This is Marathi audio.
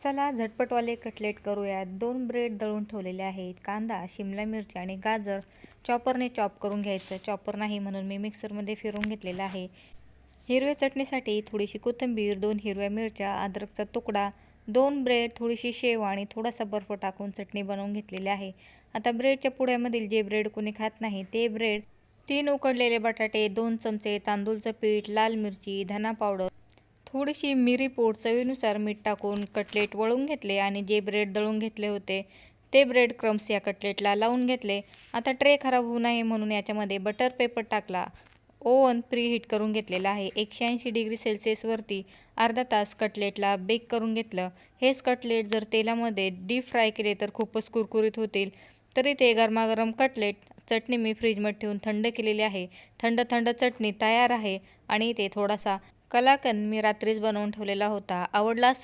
चला झटपटवाले कटलेट करूयात। 2 ब्रेड दळून ठेवलेले आहेत। कांदा, शिमला मिरची आणि गाजर चॉपरने चॉप करून घ्यायचं। चॉपर नाही म्हणून मी मिक्सरमध्ये फिरवून घेतलेलं आहे। हिरव्या चटणीसाठी थोडीशी कोथिंबीर, 2 हिरव्या मिरच्या, अद्रकचा तुकडा, 2 ब्रेड, थोडीशी शेव आणि थोडासा बर्फ टाकून चटणी बनवून घेतलेली आहे। आता ब्रेडच्या पुड्यामधील जे ब्रेड कोणी खात नाही ते ब्रेड, 3 उकडलेले बटाटे, 2 चमचे तांदूळचं पीठ, लाल मिरची, धना पावडर, थोडीशी मिरी पूड, चवीनुसार मीठ टाकून कटलेट वळून घेतले आणि जे ब्रेड दळून घेतले होते ते ब्रेड क्रम्स या कटलेटला लावून घेतले। आता ट्रे खराब होऊ नये म्हणून याच्यामध्ये बटर पेपर टाकला। ओव्हन प्रीहीट करून घेतलेला आहे। 180 डिग्री सेल्सिअसवरती अर्धा तास कटलेटला बेक करून घेतलं। हेच कटलेट जर तेलामध्ये डीप फ्राय केले तर खूपच कुरकुरीत होतील। तरी ते गरमागरम कटलेट, चटणी मी फ्रीजमध्ये ठेवून थंड केलेली आहे। थंड थंड चटणी तयार आहे आणि ते थोडासा कलाकंद मी रात्रीच बनवून ठेवलेला होता। आवडला असेल